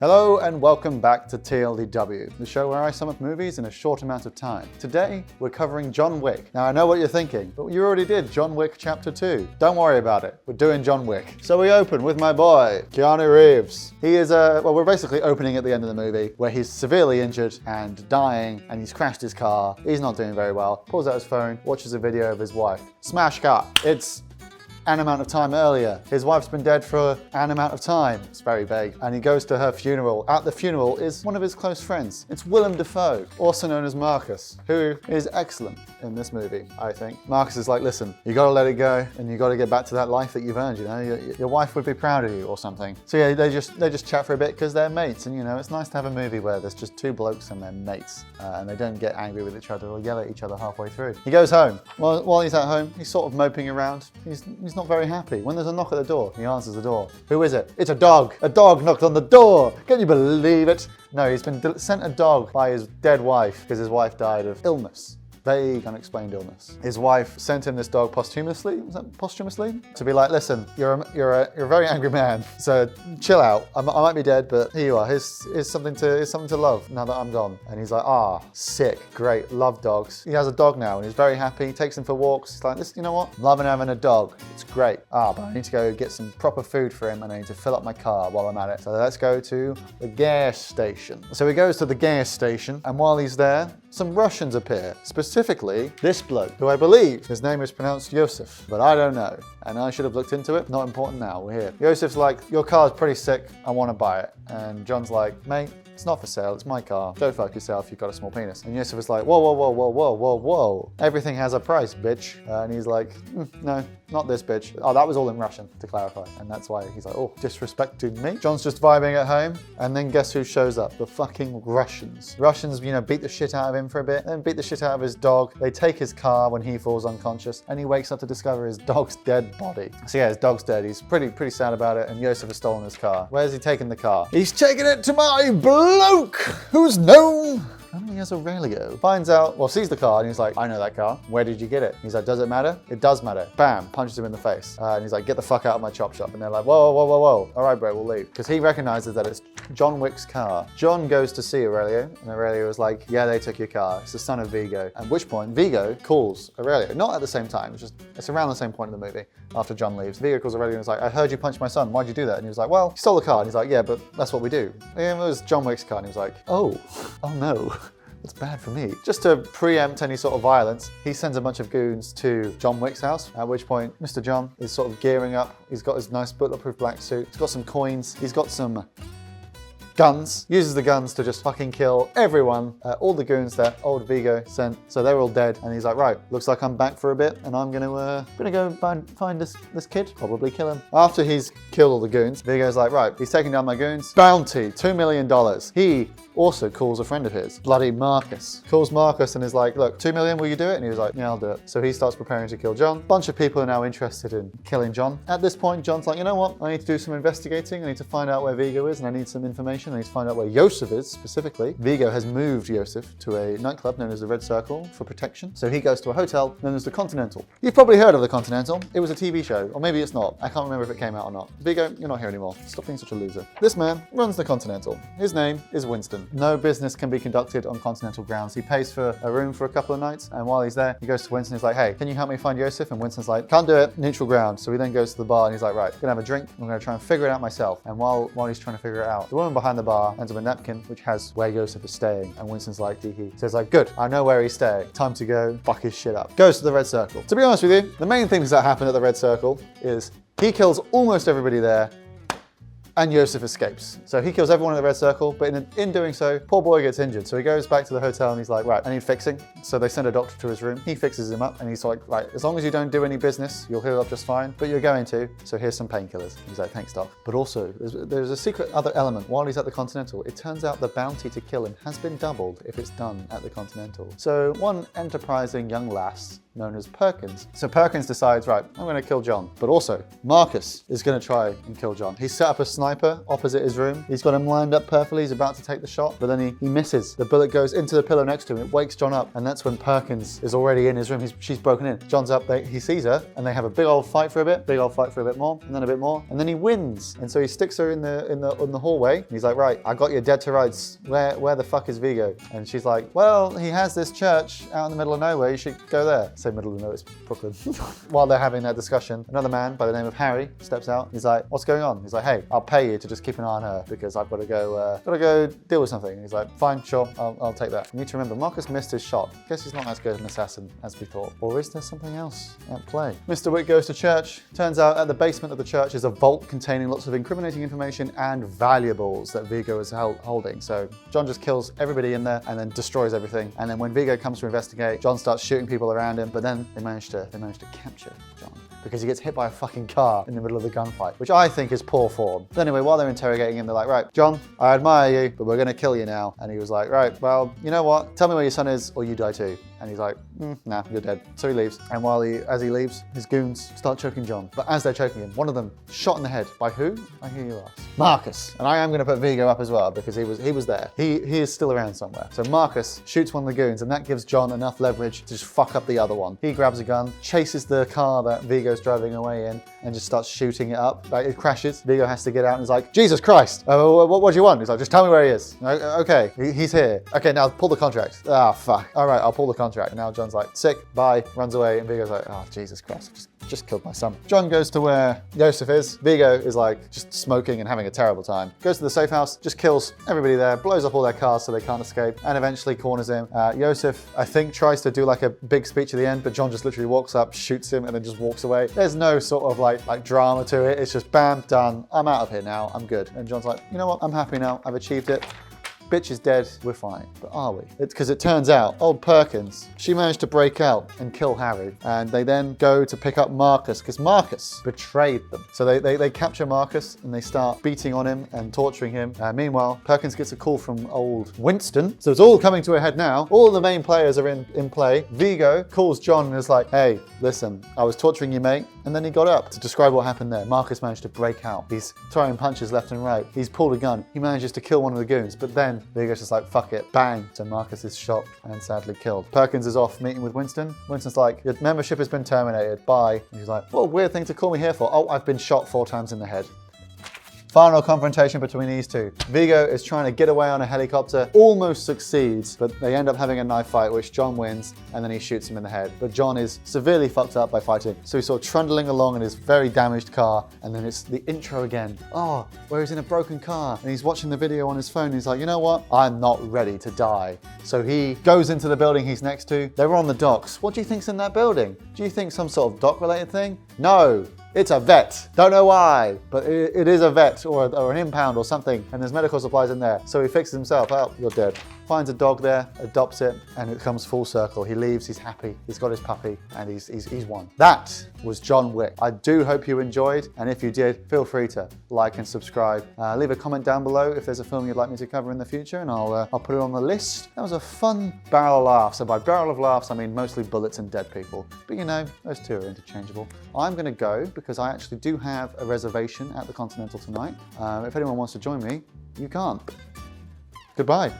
Hello and welcome back to TLDW, the show where I sum up movies in a short amount of time. Today, we're covering John Wick. Now I know what you're thinking, but you already did John Wick Chapter 2. Don't worry about it, we're doing John Wick. So we open with my boy, Keanu Reeves. He is, we're basically opening at the end of the movie where he's severely injured and dying and he's crashed his car. He's not doing very well. Pulls out his phone, watches a video of his wife. Smash cut. It's an amount of time earlier. His wife's been dead for an amount of time. It's very vague. And he goes to her funeral. At the funeral is one of his close friends. It's Willem Dafoe, also known as Marcus, who is excellent in this movie, I think. Marcus is like, listen, you gotta let it go and you gotta get back to that life that you've earned, you know? Your wife would be proud of you or something. So yeah, they just chat for a bit because they're mates, and you know, it's nice to have a movie where there's just two blokes and they're mates and they don't get angry with each other or yell at each other halfway through. He goes home. While he's at home, he's sort of moping around. He's not very happy. When there's a knock at the door, he answers the door. Who is it? It's a dog. A dog knocked on the door. Can you believe it? No, he's been sent a dog by his dead wife because his wife died of illness. Vague, unexplained illness. His wife sent him this dog posthumously. Was that posthumously? To be like, listen, you're a very angry man, so chill out. I might be dead, but here you are. Here's something to love now that I'm gone. And he's like, sick, great, love dogs. He has a dog now, and he's very happy. He takes him for walks. He's like, listen, you know what? I'm loving having a dog. It's great. But I need to go get some proper food for him, and I need to fill up my car while I'm at it. So let's go to the gas station. So he goes to the gas station, and while he's there, some Russians appear. Specifically, this bloke, who I believe his name is pronounced Yosef, but I don't know. And I should have looked into it. Not important now, we're here. Yosef's like, your car's pretty sick, I want to buy it. And John's like, mate, it's not for sale, it's my car. Don't fuck yourself, you've got a small penis. And Yosef is like, whoa, whoa, whoa, whoa, whoa, whoa, whoa. Everything has a price, bitch. And he's like, no, not this bitch. Oh, that was all in Russian, to clarify. And that's why he's like, oh, disrespecting me? John's just vibing at home. And then guess who shows up? The fucking Russians. Russians, you know, beat the shit out of him for a bit, then beat the shit out of his dog. They take his car when he falls unconscious, and he wakes up to discover his dog's dead body. So yeah, his dog's dead. He's pretty sad about it, and Yosef has stolen his car. Where's he taking the car? He's taking it to my bloke, who's known only as Aurelio. Finds out, sees the car, and he's like, I know that car. Where did you get it? He's like, does it matter? It does matter. Bam, punches him in the face. And he's like, get the fuck out of my chop shop. And they're like, whoa, whoa, whoa, whoa. All right, bro, we'll leave. Because he recognizes that it's John Wick's car. John goes to see Aurelio, and Aurelio is like, yeah, they took your car. It's the son of Vigo. At which point, Vigo calls Aurelio. Not at the same time, it's around the same point in the movie. After John leaves, Vigo calls Aurelio and is like, I heard you punch my son. Why'd you do that? And he was like, well, he stole the car. And he's like, yeah, but that's what we do. And it was John Wick's car. And he was like, oh no. That's bad for me. Just to preempt any sort of violence, he sends a bunch of goons to John Wick's house, at which point Mr. John is sort of gearing up. He's got his nice bulletproof black suit. He's got some coins. He's got some guns. Uses the guns to just fucking kill everyone. All the goons that old Vigo sent. So they're all dead. And he's like, right, looks like I'm back for a bit, and I'm gonna go find this kid, probably kill him. After he's killed all the goons, Vigo's like, right, he's taking down my goons. Bounty, $2 million. He also calls a friend of his, bloody Marcus. Calls Marcus and is like, look, 2 million, will you do it? And he was like, yeah, I'll do it. So he starts preparing to kill John. Bunch of people are now interested in killing John. At this point, John's like, you know what? I need to do some investigating. I need to find out where Vigo is, and I need some information. I need to find out where Yosef is, specifically. Vigo has moved Yosef to a nightclub known as the Red Circle for protection. So he goes to a hotel known as the Continental. You've probably heard of the Continental. It was a TV show, or maybe it's not. I can't remember if it came out or not. Vigo, you're not here anymore. Stop being such a loser. This man runs the Continental. His name is Winston. No business can be conducted on Continental grounds. He pays for a room for a couple of nights, and while he's there, he goes to Winston. He's like, hey, can you help me find Yosef? And Winston's like, can't do it, neutral ground. So he then goes to the bar, and he's like, right, I'm gonna have a drink. I'm gonna try and figure it out myself. And while he's trying to figure it out, the woman behind the bar ends up a napkin, which has where Yosef is staying. And Winston's like, hee. So he's like, good, I know where he's staying. Time to go fuck his shit up. Goes to the Red Circle. To be honest with you, the main things that happen at the Red Circle is he kills almost everybody there, and Yosef escapes. So he kills everyone in the Red Circle, but in doing so, poor boy gets injured. So he goes back to the hotel and he's like, right, I need fixing. So they send a doctor to his room. He fixes him up and he's like, right, as long as you don't do any business, you'll heal up just fine, but you're going to. So here's some painkillers. He's like, thanks, doc. But also, there's a secret other element. While he's at the Continental, it turns out the bounty to kill him has been doubled if it's done at the Continental. So one enterprising young lass known as Perkins. So Perkins decides, right, I'm going to kill John. But also, Marcus is going to try and kill John. He's set up a sniper opposite his room. He's got him lined up perfectly. He's about to take the shot, but then he misses. The bullet goes into the pillow next to him. It wakes John up, and that's when Perkins is already in his room. She's broken in. John's up, he sees her, and they have a big old fight for a bit, more, and then a bit more, and then he wins. And so he sticks her in the hallway. And he's like, right, I got you dead to rights. Where the fuck is Vigo? And she's like, well, he has this church out in the middle of nowhere. You should go there. Say middle of nowhere, it's Brooklyn. While they're having that discussion, another man by the name of Harry steps out. He's like, what's going on? He's like, hey, I'll pay you to just keep an eye on her because I've got to go deal with something. And he's like, fine, sure, I'll take that. You need to remember, Marcus missed his shot. Guess he's not as good an assassin as we thought. Or is there something else at play? Mr. Wick goes to church. Turns out at the basement of the church is a vault containing lots of incriminating information and valuables that Vigo is holding. So John just kills everybody in there and then destroys everything. And then when Vigo comes to investigate, John starts shooting people around him, but then they manage to capture John because he gets hit by a fucking car in the middle of the gunfight, which I think is poor form. But anyway, while they're interrogating him, they're like, right, John, I admire you, but we're gonna kill you now. And he was like, right, well, you know what? Tell me where your son is or you die too. And he's like, nah, you're dead. So he leaves. And as he leaves, his goons start choking John. But as they're choking him, one of them shot in the head. By who? I hear you ask. Marcus. And I am going to put Vigo up as well because he was there. He is still around somewhere. So Marcus shoots one of the goons and that gives John enough leverage to just fuck up the other one. He grabs a gun, chases the car that Vigo's driving away in and just starts shooting it up. Like, it crashes. Vigo has to get out and is like, Jesus Christ, what do you want? He's like, just tell me where he is. Okay, he's here. Okay, now pull the contract. Ah, fuck. All right, I'll pull the contract. And now John's like, sick, bye, runs away. And Vigo's like, oh, Jesus Christ, I just killed my son. John goes to where Joseph is. Vigo is like just smoking and having a terrible time. Goes to the safe house, just kills everybody there, blows up all their cars so they can't escape, and eventually corners him. Joseph, I think, tries to do like a big speech at the end, but John just literally walks up, shoots him, and then just walks away. There's no sort of like drama to it. It's just bam, done. I'm out of here now. I'm good. And John's like, you know what? I'm happy now. I've achieved it. Bitch is dead, we're fine. But are we? It's because it turns out old Perkins, she managed to break out and kill Harry. And they then go to pick up Marcus because Marcus betrayed them. So they capture Marcus and they start beating on him and torturing him. Meanwhile, Perkins gets a call from old Winston. So it's all coming to a head now. All the main players are in play. Vigo calls John and is like, hey, listen, I was torturing you, mate. And then he got up to describe what happened there. Marcus managed to break out. He's throwing punches left and right. He's pulled a gun. He manages to kill one of the goons, but then Vigo's just like, fuck it, bang. So Marcus is shot and sadly killed. Perkins is off meeting with Winston. Winston's like, your membership has been terminated, bye. And he's like, what a weird thing to call me here for. Oh, I've been shot 4 times in the head. Final confrontation between these two. Vigo is trying to get away on a helicopter, almost succeeds, but they end up having a knife fight, which John wins, and then he shoots him in the head. But John is severely fucked up by fighting. So he's sort of trundling along in his very damaged car, and then it's the intro again. Oh, where he's in a broken car, and he's watching the video on his phone. He's like, you know what? I'm not ready to die. So he goes into the building he's next to. They were on the docks. What do you think's in that building? Do you think some sort of dock-related thing? No. It's a vet. Don't know why, but it is a vet or an impound or something, and there's medical supplies in there. So he fixes himself. Oh, you're dead. Finds a dog there, adopts it, and it comes full circle. He leaves, he's happy, he's got his puppy, and he's won. That was John Wick. I do hope you enjoyed, and if you did, feel free to like and subscribe. Leave a comment down below if there's a film you'd like me to cover in the future, and I'll put it on the list. That was a fun barrel of laughs. So by barrel of laughs, I mean mostly bullets and dead people. But you know, those two are interchangeable. I'm gonna go because I actually do have a reservation at the Continental tonight. If anyone wants to join me, you can't. Goodbye.